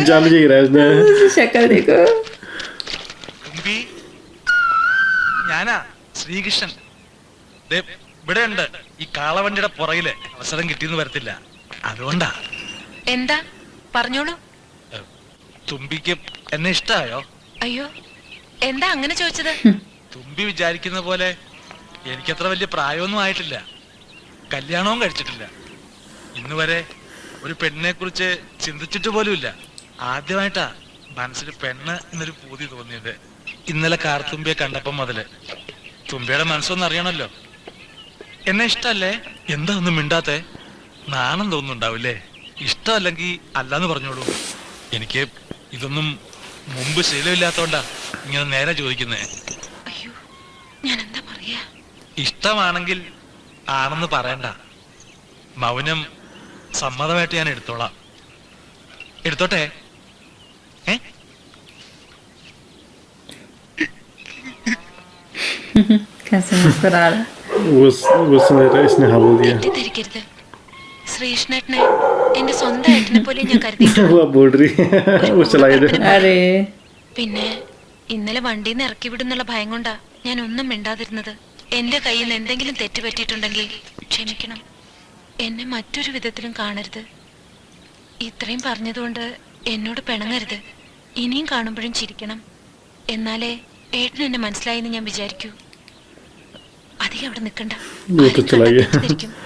जम जी रहा है उसने शक्ल देखो ഞാനാ ശ്രീകൃഷ്ണൻ ഇവിടെ ഉണ്ട് ഈ കാളവണ്ടിയുടെ പുറകില് അവസരം കിട്ടിയെന്ന് വരത്തില്ല അതുകൊണ്ടാ എന്താ പറഞ്ഞോളൂ തുമ്പിക്ക് എന്നെ ഇഷ്ടായോ അയ്യോ എന്താ അങ്ങനെ ചോദിച്ചത് തുമ്പി വിചാരിക്കുന്ന പോലെ എനിക്കത്ര വലിയ പ്രായമൊന്നും ആയിട്ടില്ല കല്യാണവും കഴിച്ചിട്ടില്ല ഇന്ന് വരെ ഒരു പെണ്ണിനെ കുറിച്ച് ചിന്തിച്ചിട്ട് പോലുമില്ല ആദ്യമായിട്ടാ മനസ്സിൽ പെണ്ണ് എന്നൊരു പൂതി തോന്നിയത് ഇന്നലെ കാർത്തുമ്പിയെ കണ്ടപ്പം മുതല് തുമ്പിയുടെ മനസ്സൊന്നും അറിയണല്ലോ എന്നെ ഇഷ്ടല്ലേ എന്താ ഒന്നും മിണ്ടാത്തെ നാണം തോന്നുന്നുണ്ടാവില്ലേ ഇഷ്ടമല്ലെങ്കിൽ അല്ലാന്ന് പറഞ്ഞോളൂ എനിക്ക് ഇതൊന്നും മുമ്പ് ശീലമില്ലാത്തോണ്ടാ ഇങ്ങനെ നേരെ ചോദിക്കുന്നേ അയ്യോ ഞാൻ എന്താ പറയാ ഇഷ്ടമാണെങ്കിൽ ആണെന്ന് പറയണ്ട മൗനം സമ്മതമായിട്ട് ഞാൻ എടുത്തോളാം എടുത്തോട്ടെ कैसे मुस्कुरा रहा उसने हाँ बोल दिया തെറ്റിദ്ധരിക്കരുത് ശ്രീകൃഷ്ണേട്ടനെ എന്റെ സ്വന്തം ഏട്ടനെ പോലെ ഞാൻ കരുതിയിട്ടുള്ളൂ वो बोल रही है वो चलाई दे अरे പിന്നെ ഇന്നലെ വണ്ടിയിൽ നിന്ന് ഇറക്കി വിടുന്നുള്ള ഭയം കൊണ്ടാ ഞാൻ ഒന്നും മിണ്ടാതിരുന്നത് എന്റെ കയ്യിൽ നിന്ന് എന്തെങ്കിലും തെറ്റ് പറ്റിയിട്ടുണ്ടെങ്കിൽ ക്ഷമിക്കണം എന്നെ മറ്റൊരു വിധത്തിലും കാണരുത് ഇത്രയും പറഞ്ഞതുകൊണ്ട് എന്നോട് പിണങ്ങരുത് ഇനിയും കാണുമ്പോഴും ചിരിക്കണം എന്നാലേ ഏട്ടൻ എന്നെ മനസ്സിലായെന്ന് ഞാൻ വിചാരിക്കൂ അധികം അവിടെ നിൽക്കണ്ട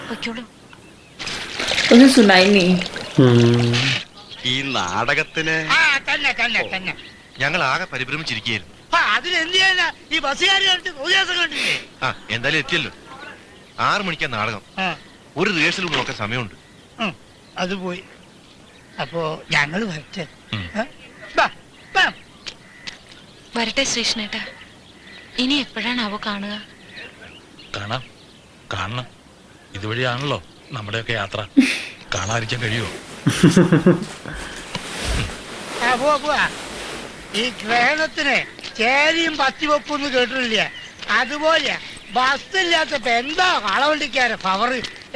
പൊയ്ക്കോളൂ उसे सुनाई नहीं ഈ നാടകത്തിന് ഞങ്ങൾ ആകെ പരിഭ്രമിച്ചിരിക്കുകയായിരുന്നു എന്തായാലും എത്തിയല്ലോ 6 മണിക്കാ നാടകം ഒരു റിഹേഴ്സൽ നോക്കാൻ സമയമുണ്ട് അത് പോയി അപ്പോ ഞങ്ങൾ വരട്ടെ വരട്ടെ ശ്രീകൃഷ്ണേട്ടാ ഇനി എപ്പോഴാണാവോ കാണുക കാണാം കാണണം ഇതുവഴിയാണല്ലോ നമ്മുടെയൊക്കെ യാത്ര കാണാതിരിക്കാൻ കഴിയുമോ ഈ ഗ്രഹണത്തിന് ചേരിയും പത്തിവെപ്പൊന്ന് കേട്ടിട്ടില്ല അതുപോലെ ബസ് ഇല്ലാത്തപ്പോ എന്താ കളവണ്ടിക്കാരെ പവർ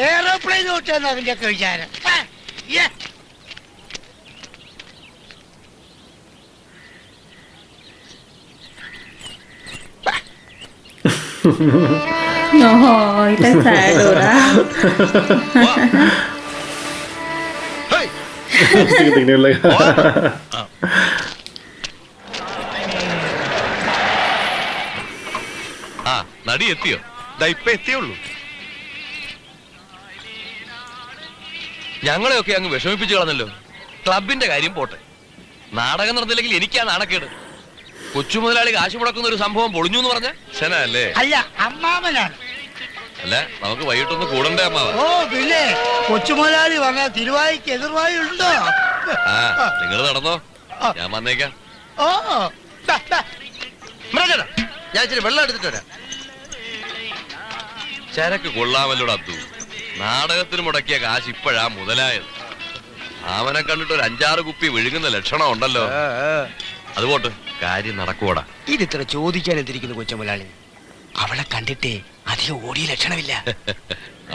എയറോപ്ലെയിൻ ഓട്ടാന്ന് അവന്റെ ഒക്കെ വിചാരം ओह इतना सैड हो रहा दिखने लगा ആ നടി എത്തിയോ ഇപ്പൊ എത്തിയുള്ളൂ ഞങ്ങളെയൊക്കെ അങ്ങ് വിഷമിപ്പിച്ചു കളഞ്ഞല്ലോ ക്ലബിന്റെ കാര്യം പോട്ടെ നാടകം നടന്നില്ലെങ്കിൽ എനിക്കാ നാണക്കേട് കൊച്ചു മുതലാളി കാശ് മുടക്കുന്ന ഒരു സംഭവം പൊളിഞ്ഞു എന്ന് പറഞ്ഞ ശനല്ലേ അല്ല അമ്മാമനാണ് അല്ല നമുക്ക് വൈകിട്ടൊന്ന് കൂടണ്ടേ അമ്മാവ ഓ പിന്നെ കൊച്ചുമുതലാളി വന്നാൽ തിരുവായിക്ക് എതിർവായി ഉണ്ടോ ആ നിങ്ങൾ നടന്നോ ഞാൻ വന്നേക്കാം ഓ മൃഗടാ ഞാൻ ഇച്ചിരി വെള്ളം എടുത്തിട്ട് വരാം ചരക്ക് കൊള്ളാമല്ലോടാ അബ്ദു നാടകത്തിന് മുടക്കിയ കാശ് ഇപ്പോഴാ മുതലായത് അവനെ കണ്ടിട്ട് ഒരു 5-6 കുപ്പി വിഴുങ്ങുന്ന ലക്ഷണം ഉണ്ടല്ലോ അതുപോട്ട് കാര്യം നടക്കൂടാ ഇതിത്ര ചോദിക്കാൻ എന്തിരിക്കുന്നു കൊച്ചുമുതലാളി അവളെ കണ്ടിട്ടേ അധികം ഓടിയ ലക്ഷണമില്ല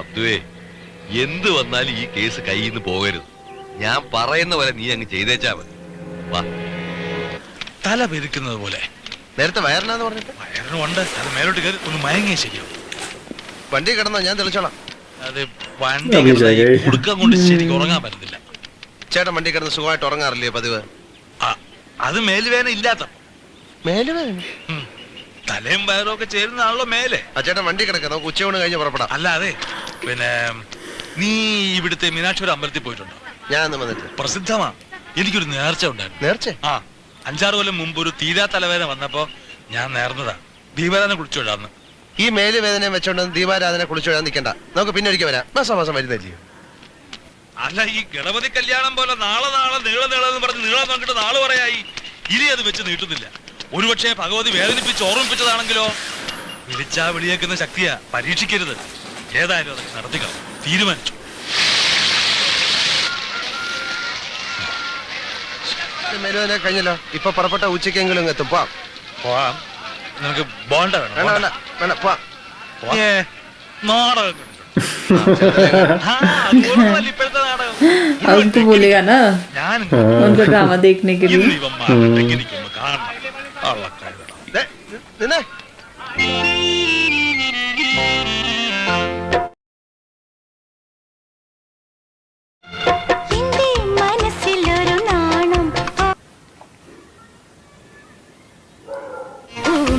അബ്ദുവേ എന്ത് വന്നാലും ഈ കേസ് കയ്യിൽ നിന്ന് പോകരുത് ഞാൻ പറയുന്ന പോലെ നീ അങ്ങ് ചെയ്തേച്ചാ മതി വാ തല പെരുക്കുന്നത് പോലെ നേരത്തെ വയറിനാന്ന് പറഞ്ഞിട്ട് വയറിനുണ്ട് അത് മേലോട്ട് കയറി ഒന്ന് മയങ്ങിയ ശരിയാവും വണ്ടി കിടന്നോ ഞാൻ തെളിച്ചോളാം അത് വണ്ടി കുടുക്കം കൊണ്ട് ശരിക്കും ഉറങ്ങാൻ പറ്റത്തില്ല ചേട്ടൻ വണ്ടി കിടന്ന് സുഖമായിട്ട് ഉറങ്ങാറില്ലേ പതിവ് അത് മേലുവേന ഇല്ലാത്ത മേലുവേന തലയും വയറും ഒക്കെ ചേരുന്നതാണല്ലോ മേലെ ആ ചേട്ടൻ വണ്ടി കിടക്കാം നമുക്ക് ഉച്ചയൂണ് കഴിഞ്ഞ് പുറപ്പെടാം അല്ലാതെ പിന്നെ നീ ഇവിടുത്തെ മീനാക്ഷി അമ്പലത്തിൽ പോയിട്ടുണ്ടോ ഞാൻ വന്നിട്ട് പ്രസിദ്ധമാ എനിക്കൊരു നേർച്ച ഉണ്ടായിരുന്നു നേർച്ച 5-6 കൊല്ലം മുമ്പ് ഒരു തീരാ തലവേദന വന്നപ്പോ ഞാൻ നേർന്നതാ ദീപാരാധന കുളിച്ചോടാന്ന് ഈ മേല് വേദനയും വെച്ചോണ്ട് ദീപാരാധന കുളിച്ചോടാൻ നിൽക്കണ്ട നമുക്ക് പിന്നെ ഒരിക്കൽ വരാം മാസം വരുന്നില്ലേ അല്ല ഈ ഗണപതി കല്യാണം പോലെ നാളെ നീളം പറഞ്ഞ് നീളം നോക്കിട്ട് നാളെ പറയായി ഇനി അത് വെച്ച് നീട്ടുന്നില്ല ഒരുപക്ഷെ ഭഗവതി വേദനിപ്പിച്ച് ഓർമ്മിപ്പിച്ചതാണെങ്കിലോ വിളിച്ചാ വിളിയേക്കുന്ന ശക്തിയാ പരീക്ഷിക്കരുത് ഏതായാലും അതൊക്കെ നടത്തിക്കണം തീരുമാനിച്ചു മേലുവേദന കഴിഞ്ഞല്ലോ ഇപ്പൊ പുറപ്പെട്ട ഉച്ചക്കെങ്കിലും എത്തും പോവാം നിനക്ക് ബോണ്ട വേണം വേണ്ട വേണ്ട വേണ്ട പോ നാടകം ആ, അതുകൊണ്ടല്ല ഇപ്പോഴത്തെ നാടകം अब उनको बोलेगा ना ഞാൻ उनका ड्रामा देखने के ഇന്ന് लिए ഇവന്മാരുടെ എനിക്കൊന്ന് കാണണം കള്ളക്കാരൻ. ദേ, നിന്നെ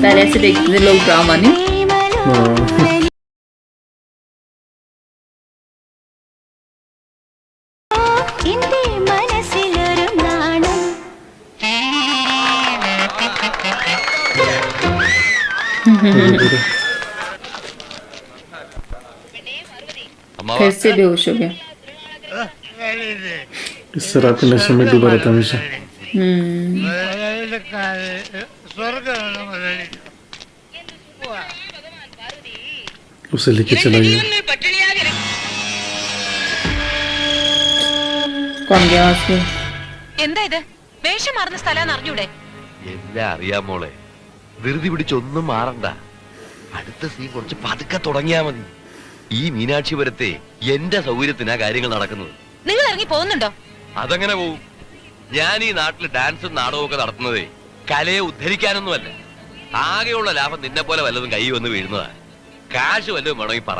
पहले ऐसे देखते थे लोग ड्रामा नहीं അമ്മാവ फिर से बेहोश हो गया इस रात के नशे में डूबा रहता हमेशा സ്വർഗമാണ് മുതലാളി. उसे लेके चला गया कौन गया उसको എന്താ ഇത് വേഷം മാറുന്ന സ്ഥലം അറിഞ്ഞൂടെ? എല്ലാം അറിയാം മോളെ, ധൃതി പിടിച്ചൊന്നും മാറണ്ട. അടുത്ത സീൻ കുറച്ച് പതുക്കെ തുടങ്ങിയാ മതി. ഈ മീനാക്ഷിപുരത്തെ എന്റെ സൗകര്യത്തിനാ കാര്യങ്ങൾ നടക്കുന്നത്. നിങ്ങൾ ഇറങ്ങി പോകുന്നുണ്ടോ? അതങ്ങനെ പോവും. ഞാൻ ഈ നാട്ടിൽ ഡാൻസും നാടകവും ഒക്കെ നടത്തുന്നതേ കലയെ ഉദ്ധരിക്കാനൊന്നുമല്ല. ആകെയുള്ള ലാഭം നിന്നെ പോലെ വല്ലതും കൈ വന്ന് വീഴുന്നതാ. കാശ് വല്ലതും വേണമെങ്കിൽ പറ,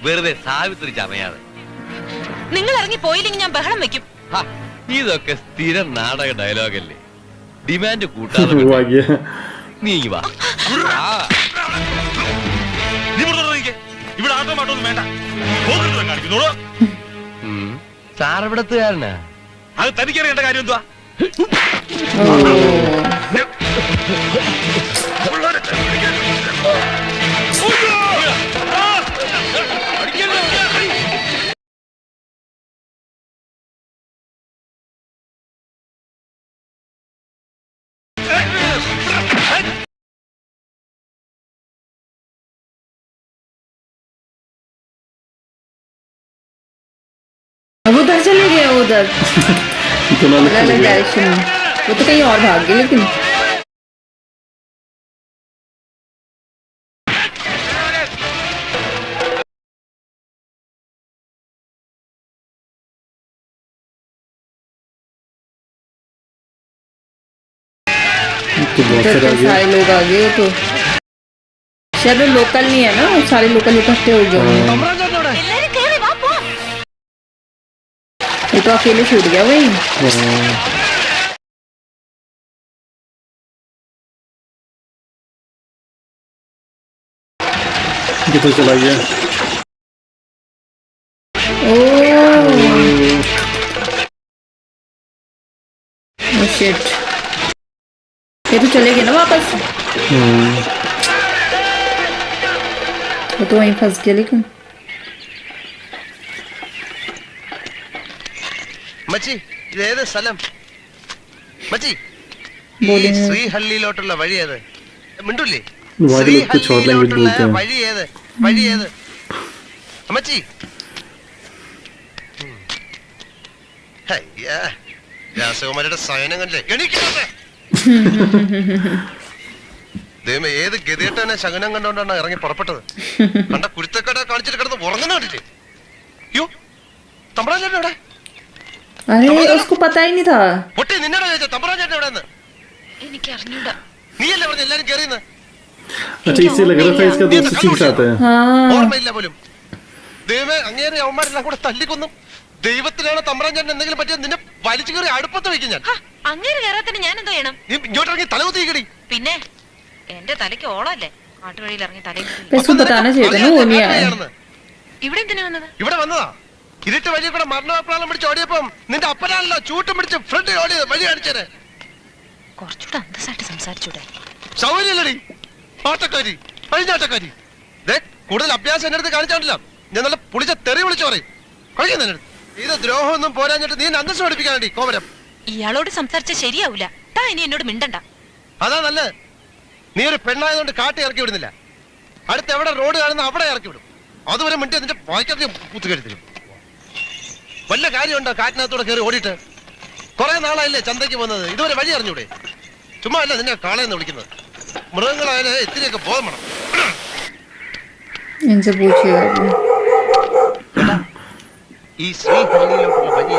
വെറുതെ സാവിത്രി ചമയാതെ. നിങ്ങൾ ഇറങ്ങി പോയില്ലെങ്കിൽ ഞാൻ ബഹളം വെക്കും. ഹ, ഇതൊക്കെ സ്ഥിരം നാടക ഡയലോഗല്ലേ. ഡിമാൻഡ് കൂട്ടാതെ वो आ गया നീ വാ. ആ, നീ ഇവിടെ നിൽക്കേ. ഇവിടെ ആട്ടോ മാട്ടോ ഒന്നും വേണ്ട. പോകരുത് കാണിക്കുന്നോളൂ. സാറവിടത്തുകാരനാ. അത് തനിക്കറിയേണ്ട കാര്യം എന്തുവാ? अब उधर चले गया उधर इतना अलग अलग डायरेक्शन में वो तो कहीं और भाग गए लेकिन तो बहुत उधर सारा आ तो गया सारे लोग आ गए तो शायद वो लोकल नहीं है ना वो सारे लोकल इकट्ठे हो गए होंगे। എല്ലാരും കേറി വാ പോ. ये तो अकेले छूट गया वही किधर चला गया ओह शिट ये तो चले गए ना वापस वो तो वहीं फंस गया लेकिन മച്ചി, ഇതേത് സ്ഥലം? മച്ചി, ഈ बोले ശ്രീഹള്ളിയിലോട്ടുള്ള വഴി ഏത്? മിണ്ടൂല്ലേ? वाइड लोग कुछ और लैंग्वेज ശ്രീഹള്ളിയിലോട്ടുള്ള बोलते हैं വഴി ഏത്? വഴി ഏത്? അമ്മച്ചി, അയ്യാ, രാസകുമാരിയുടെ സയനം കണ്ടില്ലേ? എണീക്കരുത്. ദൈവമേ, ഏത് ഗതികെട്ടവനെ ശകനം കണ്ടോണ്ടാണ് ഇറങ്ങി പുറപ്പെട്ടത്. കണ്ട കുരുത്തക്കട കാണിച്ചിട്ട് കിടന്ന് ഉറങ്ങുന്ന കണ്ടില്ലേ? യോ, തമ്പ്രാൻ ചേട്ടൻ എവിടെ? अरे उसको पता ही नहीं था പൊട്ടി, നിന്നോട് ചോദിച്ചാ തമ്പ്രാൻ ചേട്ടൻ എവിടെയെന്ന്? എനിക്ക് അറിഞ്ഞൂടാ. നീയല്ലേ പറഞ്ഞ എല്ലാരും കയറിയെന്ന്? अच्छा इससे लग रहा था इसका दोस्त इसी के साथ है हाँ ഓർമ്മയില്ല പോലും. ദൈവമേ, അങ്ങേരെ അവന്മാരെല്ലാം കൂടെ തല്ലിക്കൊന്നും. ദൈവത്തിനാണ് തമ്പ്രാൻ ചേട്ടൻ എന്തെങ്കിലും പറ്റിയ നിന്നെ വലിച്ചു കയറി അടുപ്പത്ത് വയ്ക്കും ഞാൻ. ഹ, അങ്ങനെ കയറാത്തിന് ഞാൻ എന്തോ ചെയ്യണം? നീ ഇങ്ങോട്ടിറങ്ങി തലകുത്തിക്കടി. പിന്നെ എന്റെ തലയ്ക്ക് ഓളല്ലേ കാട്ടുവഴിയിൽ ഇറങ്ങി തലയിൽ കുത്തി. तो इसको बताना चाहिए था ना वो नहीं आया ഇവിടെ എന്തിനാ വന്നത്? ഇവിടെ വന്നതാ. ഇരുട്ട് വഴി കൂടെ മരണപ്രാളം പിടിച്ച് ഓടിയപ്പം നിന്റെ അപ്പനാണല്ലോ ചൂട്ടും പിടിച്ച് ഫ്രണ്ട് ഓടിയത്. വഴി കാണിച്ചേരെ. കുറച്ചുകൂടെ അന്തസ്സായിട്ട് സംസാരിച്ചൂടെ? സൗകര്യല്ലടി ആട്ടക്കാരി, കഴിഞ്ഞാട്ടക്കാരി. കൂടുതൽ അഭ്യാസം എന്റെ അടുത്ത് കാണിച്ചാണ്ടില്ല. ഞാൻ നല്ല പുളിച്ച തെറി വിളിച്ചു പറയും. കഴിക്കുന്ന എന്റെ അടുത്ത് ഇത് ദ്രോഹമൊന്നും പോരാഞ്ഞിട്ട് നീ അന്തസ് പഠിപ്പിക്കാണ്ടി കോമരം. ഇയാളോട് സംസാരിച്ച ശരിയാവൂല. താ ഇനി എന്നോട് മിണ്ടണ്ട. അതാ നല്ലത്. നീ ഒരു പെണ്ണായതുകൊണ്ട് കാട്ടി ഇറക്കി വിടുന്നില്ല. അടുത്ത് എവിടെ റോഡ് കാണുന്ന അവിടെ ഇറക്കി വിടും. അതുവരെ മിണ്ടി നിന്റെ വായിക്കാത്ത പൂത്തുകരുത്തിരും. വല്ല കാര്യമുണ്ടോ കാറ്റിനകത്തൂടെ കയറി ഓടിയിട്ട്? കുറെ നാളായില്ലേ ചന്തയ്ക്ക് പോകുന്നത്, ഇതുവരെ വഴി അറിഞ്ഞൂടെ? ചുമ്മാ അല്ല നിന്നെ കാളയെന്ന് വിളിക്കുന്നത്. മൃഗങ്ങളായാലും ഇത്തിരിയൊക്കെ ബോധം വേണം. इनसे पूछिएगा अभी। ഈ ശ്രീഹള്ളിയിലോട്ടുള്ള വഴി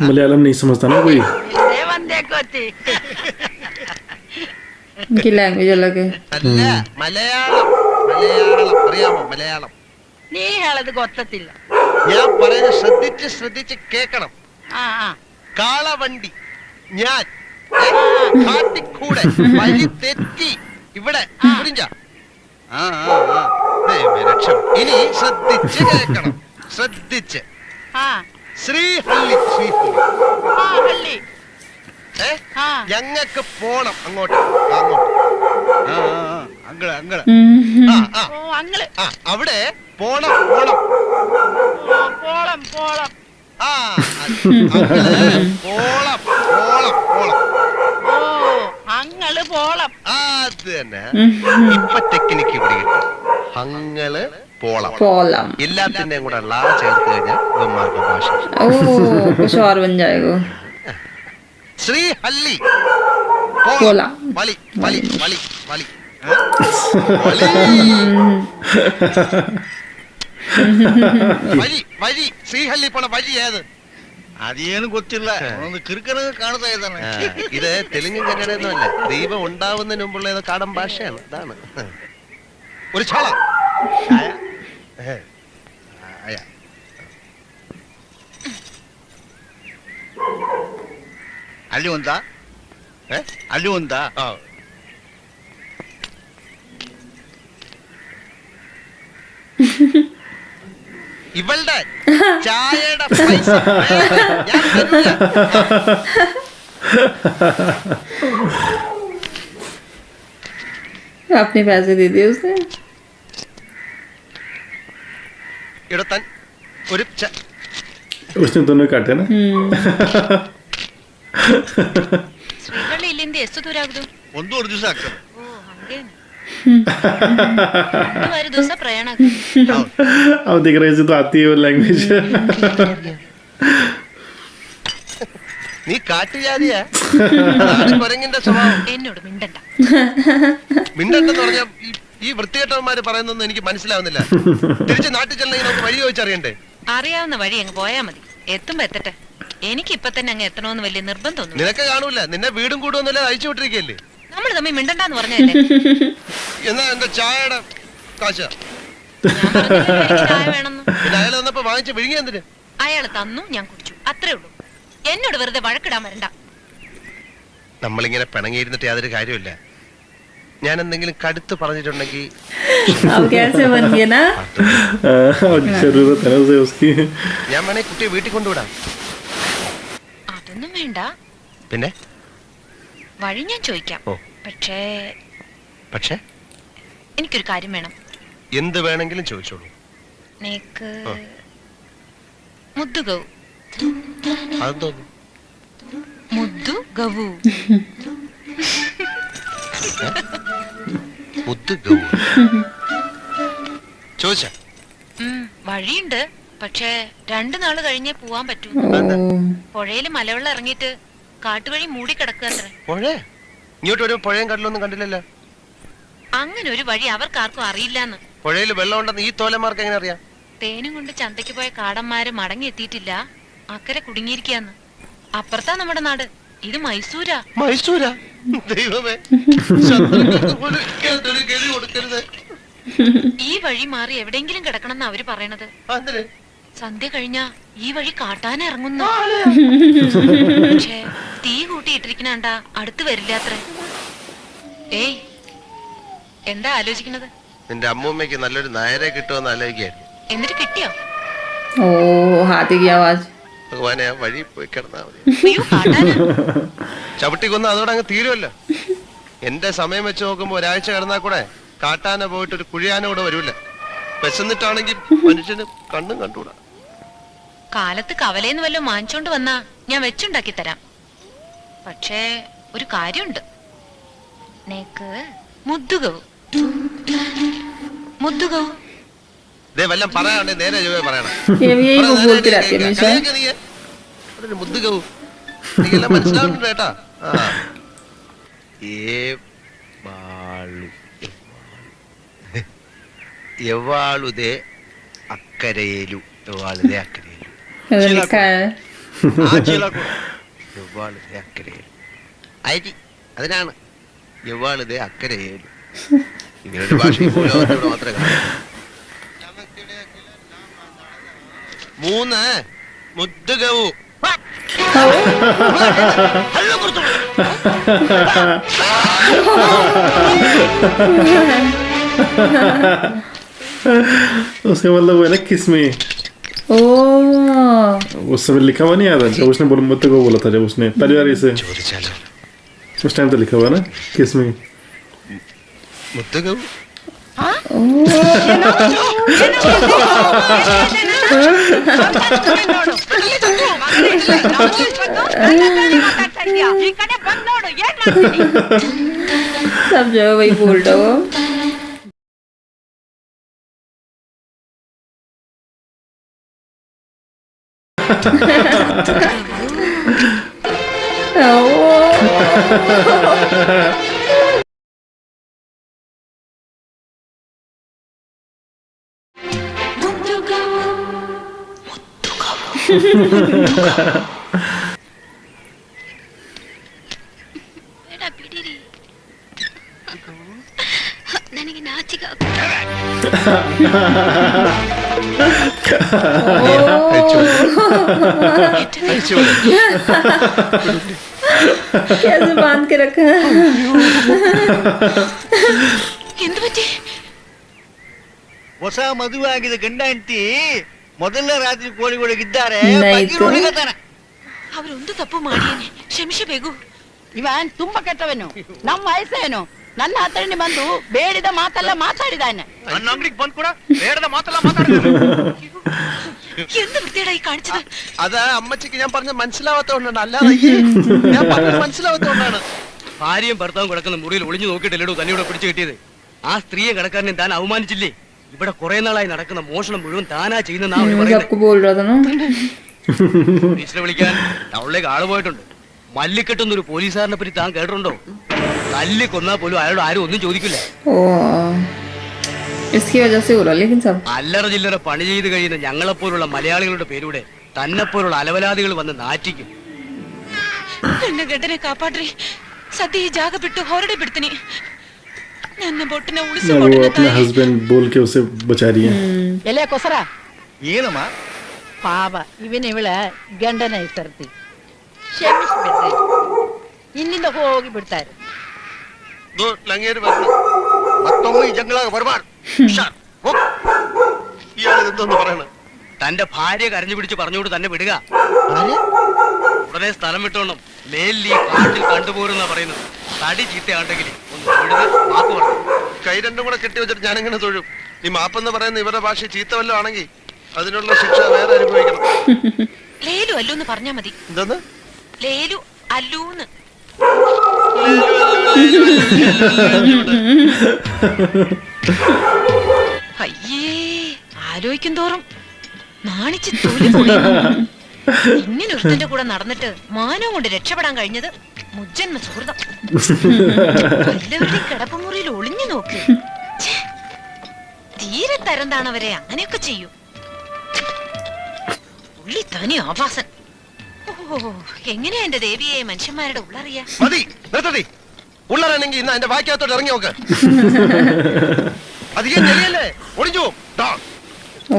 मलयालम नहीं समझता ना कोई. इनकी लैंग्वेज अलग है। അല്ല മലയാളം. മലയാളം അറിയാമോ? മലയാളം നീ ആളത് കൊത്തത്തില്ല. ഞാൻ പറയുന്നത് ശ്രദ്ധിച്ച് കേക്കണം. ആ ആ കാളവണ്ടി ഞാൻ കാട്ടിക്കൂടെ വഴി തെറ്റി ഇവിടെ പുരിഞ്ച. ഇനി ശ്രദ്ധിച്ച് കേക്കണം. ശ്രദ്ധിച്ച് ആ ശ്രീഹള്ളി ആ ഹള്ളി. ആ ഞങ്ങക്ക് പോണം അങ്ങോട്ട്. അങ്ങോട്ട് ഓ അങ്ങള് അവിടെ പോണം പോണം. ഓ പോളം പോളം. ആ പോളം പോളം പോളം. ഓ അങ്ങള് പോളം. അത് തന്നെ. ഇപ്പൊ ടെക്നിക്ക് ഇവിടെ കിട്ടും. അങ്ങള് പോളം. पोलम। എല്ലാത്തിന്റെയും കൂടെ ലാ ചേർത്ത് കഴിഞ്ഞാൽ ഇവന്മാർക്ക് ഭാഷ. ओ कुछ और बन जाएगा। ശ്രീഹള്ളി പോളം. വലി വലി വലി വലി വഴി വഴി ശ്രീഹള്ളി പോണ വഴി ഏത്? ಅದೇನು ಗೊತ್ತಿಲ್ಲ ಒಂದು ಕಿರುಕನ ಕಾಣ್ತಾ ಇದ್ದಾನೆ. ഇത് തെലുങ്കും കന്നഡയൊന്നുമല്ല. ദൈവം ഉണ്ടാവുന്നതിന് മുമ്പുള്ള ഏതോ കാടൻ ഭാഷയാണ്. അതാണ് ഒരു ചാള. ಅಲ್ಲಿ ಒಂದಾ ಅಲ್ಲಿ ಒಂದಾ ഇവളുടെ ചായയുടെ പൈസ ഞാൻ തരൂല. अपने पैसे दे दिए उसने। ഇവിടെ തൻ ഒരു उसने दोनों काटे ना. ಶ್ರೀಹಳ್ಳಿ ಇಲ್ಲಿಂದ ಎಷ್ಟು ದೂರ ಆಗುದು? ಒಂದೂವರೆ ದಿವಸ ಆಗ್ತದೆ. ಓ ಹಂಗೇನು. ಒಂದೂವರೆ ದಿವಸ ಪ್ರಯಾಣ ಆಗುದು. अब देख रहे हैं तो आती है वो लैंग्वेज. നീ കാട്ടുജാതിയാ? കൊരങ്ങിന്റെ സ്വഭാവം. എന്നോട് മിണ്ടണ്ട. മിണ്ടെന്ന് പറഞ്ഞാൽ ഈ വൃത്തികെട്ടവന്മാര് പറയുന്നൊന്നും എനിക്ക് മനസ്സിലാവുന്നില്ല. തിരിച്ച് നാട്ടിൽ ചെല്ലണമെങ്കിൽ നമുക്ക് വഴി ചോദിച്ചറിയണ്ടേ? അറിയാവുന്ന വഴി അങ്ങ് പോയാ മതി. എത്തുമ്പോ എത്തട്ടെ. എനിക്ക് ഇപ്പൊ തന്നെ അങ്ങ് എത്തണമെന്ന് വലിയ നിർബന്ധമൊന്നും. നിനക്ക് കാണൂല. നിന്നെ വീടും കൂടുവൊന്നുമില്ല അയച്ചു വിട്ടിരിക്കല്ലേ. നമ്മൾ തമ്മിൽ മിണ്ടണ്ടെന്ന് പറഞ്ഞല്ലേ. എന്നാ എന്റെ ചായയുടെ കാശ ഞാൻ പറഞ്ഞില്ലേ എനിക്ക് ചായ വേണമെന്ന്. പിന്നെ അയാൾ തന്നപ്പോ വാങ്ങിച്ച് വിഴുങ്ങി എന്തിന്? അയാൾ തന്നു, ഞാൻ കുടിച്ചു, അത്രേ ഉള്ളൂ. എന്നോട് വെറുതെ വഴക്കിടാൻ വരണ്ട. നമ്മളിങ്ങനെ പിണങ്ങിയിരുന്നിട്ട് യാതൊരു കാര്യമില്ല. ഞാൻ എന്തെങ്കിലും കടുത്ത് പറഞ്ഞിട്ടുണ്ടെങ്കിൽ अब कैसे बन गए ना। जरूरत है ना उसे उसकी. ഞാൻ വേണേ കുട്ടിയെ വീട്ടിൽ കൊണ്ടുവിടാം. അതൊന്നും വേണ്ട. പിന്നെ വഴി ഞാൻ ചോദിക്കാം. ഓ. പക്ഷേ എനിക്കൊരു കാര്യം വേണം. എന്ത് വേണമെങ്കിലും ചോദിച്ചോളൂ. നേക്ക് മുദ്ദു ഗൗ. അതെന്തോന്നു? മുദ്ദു ഗവു. മുദ്ദു ഗൗ ചോദിച്ച വഴിയുണ്ട്. പക്ഷേ 2 നാള് കഴിഞ്ഞേ പോവാൻ പറ്റൂ. പുഴയില് മലവെള്ളം ഇറങ്ങിയിട്ട് കാട്ടുവഴി മൂടിക്കിടക്കുക അത്ര. പുഴ ഇങ്ങോട്ട് ഒരു പുഴയും കടലൊന്നും കണ്ടില്ലല്ലോ. അങ്ങനെ ഒരു വഴി അവർക്കാർക്കും അറിയില്ലാന്ന്. പുഴയിൽ വെള്ളം ഉണ്ടെന്ന് ഈ തോലന്മാർക്ക് എങ്ങനെ അറിയാം? തേനും കൊണ്ട് ചന്തയ്ക്ക് പോയ കാടന്മാര് മടങ്ങി എത്തിയിട്ടില്ല. അക്കരെ കുടുങ്ങിയിരിക്കാന്ന്. അപ്പുറത്താ നമ്മുടെ നാട്. ഇത് മൈസൂരാ. മൈസൂരാ? ദൈവമേ, കൊടുക്കരുത്. ഈ വഴി മാറി എവിടെയെങ്കിലും കിടക്കണമെന്ന് അവര് പറയണത്. സന്ധ്യ കഴിഞ്ഞാ ഈ വഴി കാട്ടാൻ ഇറങ്ങുന്നു. പക്ഷേ തീ കൂട്ടിയിട്ടിരിക്കണണ്ട അടുത്ത് വരില്ല അത്ര. ഏയ്, എന്താ ആലോചിക്കണത്? നിന്റെ അമ്മൂമ്മയ്ക്ക് നല്ലൊരു നായരെ കിട്ടുമെന്ന് ആലോചിക്കായിരുന്നു. എന്നിട്ട് കിട്ടിയോ? ओ हाथी की आवाज। ഭഗവാനെ, ആ വഴി പോയി കിടന്നാ മതി. അയ്യോ, കാട്ടാനാ. ചവിട്ടി കൊന്ന് അതോടെ അങ്ങ് തീരുമല്ലോ. എന്റെ സമയം വെച്ച് നോക്കുമ്പോ ഒരാഴ്ച കിടന്നാ കൂടെ കാട്ടാന പോയിട്ട് ഒരു കുഴിയാന കൂടെ വരൂല. വിശന്നിട്ടാണെങ്കിൽ മനുഷ്യന് കണ്ണും കണ്ടുകൂടാ. കാലത്ത് കവലേന്ന് വല്ലതും വാങ്ങിച്ചോണ്ട് വന്നാ ഞാൻ വെച്ചുണ്ടാക്കി തരാം. പക്ഷേ ഒരു കാര്യമുണ്ട്. നേക്ക് മുദ്ദുകവും മുദ്ദുകവും വല്ലം പറയാണ്ടേ നേരെ പറയണം. यही वो बोलती रहती है हमेशा। മുദ്ദുകവും മനസ്സിലാവുന്നുണ്ട് കേട്ടാ. എവാളുതേ അക്കരയേലു എവാളുതേ അക്കരയേലു അത് ലിഖാ ഹൈ. ആ ചീലാക്കോട് എവാളുതേ അക്കരയേലു അരി അതിനാണ് എവാളുതേ അക്കരയേലു. ഇങ്ങനൊരു ഭാഷ ഈ ഭൂലോകത്തോട് മാത്രമേ കാണൂ. 3 മുദ്ദുകവു उसका मतलब वो है ना किस में ओ उस समय लिखा हुआ नहीं आता जब उसने बोला मुद्दे को बोला था जब उसने पहली बार इसे उस टाइम तो लिखा हुआ ना किस में മുദ്ദുകവു ಈ ಕಡೆ ಬಂದ್ ನೋಡು ಏನ್ ಮಾಡ್ತೀನಿ सब जगह वही बोल रहा हो. ನನಗೆ ನಾಚಿಕೆ कैसे बांध के रखा है. എന്ത് പറ്റി? ಹೊಸ ಮದುವೆ ಆಗಿದೆ ಗಂಡ ಹೆಂಡತಿ ಮೊದಲನೇ ರಾತ್ರಿ ಕೋಳಿಗೊಳಗಿದ್ದಾರೆ ನೈತು. ಅವರೊಂದು ತಪ್ಪು ಮಾಡಿಯೇನೆ ಕ್ಷಮಿಸಬೇಕು. ಇವನ್ ತುಂಬಾ ಕೆಟ್ಟವನು ನಮ್ಮ ವಯಸ್ಸೇನು ನನ್ನ ಹತ್ರನೇ ಬಂದು ಬೇಡಿದ ಮಾತೆಲ್ಲ ಮಾತಾಡಿದಾನೆ. ನನ್ನ ಅಂಗಡಿಗೆ ಬಂದ್ ಕೂಡ ಬೇಡದ ಮಾತೆಲ್ಲ ಮಾತಾಡಿದ್ರು. എന്ത് വൃത്തിയായി കാണിച്ചത്? അത് അമ്മച്ചിക്ക് ഞാൻ പറഞ്ഞ മനസ്സിലാവാത്തോണ്ടാണ്, അല്ലാതെ ഞാൻ പറഞ്ഞ മനസ്സിലാവാത്തോണ്ടാണ്. ഭാര്യയും ഭർത്താവും കിടക്കുന്ന മുറിയിൽ ഒളിഞ്ഞു നോക്കിയിട്ടില്ലടോ തന്നെ ഇവിടെ പിടിച്ചു കിട്ടിയത്. ആ സ്ത്രീയെ കടക്കാരനെ താൻ അവമാനിച്ചില്ലേ? ഇവിടെ കുറെ നാളായി നടക്കുന്ന മോഷണം മുഴുവൻ താനാ ചെയ്യുന്ന सबको बोल रहा था ना. പോലീസിനെ വിളിക്കാൻ ടൗണിലേക്ക് ആള് പോയിട്ടുണ്ട്. മല്ലിക്കെട്ടുന്നൊരു പോലീസുകാരനെ പറ്റി താൻ കേട്ടിട്ടുണ്ടോ? തല്ലി കൊന്നാൽ പോലും അയാളോട് ആരും ഒന്നും ചോദിക്കില്ല. ओ इसकी वजह से हो रहा लेकिन सब അല്ലറ ചില്ലറ പണി ചെയ്ത് കഴിയുന്ന ഞങ്ങളെപ്പോലുള്ള മലയാളികളുടെ പേരൂടെ തന്നെപ്പോലുള്ള അലവലാദികൾ വന്ന് നാറ്റിക്കും. ನನ್ನ ಗಂಡನೆ ಕಾಪಾಡ್ರಿ. ಸದ್ಯ ಈ ಜಾಗ ಬಿಟ್ಟು ಹೊರಡೆ ಬಿಡ್ತೀನಿ. ನನ್ನ ಬೊಟ್ಟನ वो ಉಳಿಸಿಕೊಡಿ अपना हस्बैंड बोल के उसे बचा रही है. ಎಲೆ ಕೊಸರ ಏನಮ್ಮ ಪಾಪ ಇವನ್ ಇವಳ ಗಂಡನ ಹೆಸರ್ತಿ ಕ್ಷಮಿಸ್ಬಿಡ್ರಿ. ಇಲ್ಲಿಂದ ಹೋಗಿ ಬಿಡ್ತಾರೆ. ദോ, ലങ്ങേര് പറഞ്ഞു. മൊത്തം ഈ ജംഗിളാകെ ബർബാഡ് ഇയാൾ എന്തോന്ന് പറയണ? തന്റെ ഭാര്യ കരഞ്ഞു പിടിച്ച് പറഞ്ഞുകൊണ്ട് തന്നെ വിടുക. ഉടനെ സ്ഥലം വിട്ടോണം. മേലിൽ ഈ കാട്ടിൽ കണ്ടുപോരുന്നാ പറയുന്നത്. തടി ചീത്തയാണ്ടെങ്കിൽ ഒന്ന് വിടുന്ന് മാപ്പ് പറഞ്ഞു. കൈ രണ്ടും കൂടെ കെട്ടി വെച്ചിട്ട് ഞാനിങ്ങനെ തൊഴും. ഈ മാപ്പെന്ന് പറയുന്ന ഇവരുടെ ഭാഷ ചീത്ത വല്ലതും ആണെങ്കിൽ അതിനുള്ള ശിക്ഷ വേറെ അനുഭവിക്കണം. ലേലു അല്ലൂന്ന് പറഞ്ഞാ മതി. എന്തോന്ന്? ലേലു അല്ലൂന്ന്. അയ്യേ ആലോചിക്കും തോറും നാണിച്ച് തൊലി പൊളിയുന്നു. ഇങ്ങനെ ഒരുത്തന്റെ കൂടെ നടന്നിട്ട് മാനവും കൊണ്ട് രക്ഷപ്പെടാൻ കഴിഞ്ഞത് മുജ്ജന്മ സുഹൃതം. എല്ലാവരുടെയും കിടപ്പുമുറിയിൽ ഒളിഞ്ഞു നോക്ക്. ഛേ, തീരെ തരം താണവരെ അങ്ങനെയൊക്കെ ചെയ്യൂ. ഉള്ളി തനി ആഭാസൻ. ഓ എങ്ങനെയാ എന്റെ ദേവിയെ മനുഷ്യന്മാരുടെ ഉള്ളറിയാ? മതി, നിർത്തടി. ഉള്ളറാണെങ്കിൽ ഇന്ന് എന്റെ വാക്കകത്തോട്ട് ഇറങ്ങി നോക്ക്. അധികം ചെറിയല്ലേ, ഒളിഞ്ഞു. ओ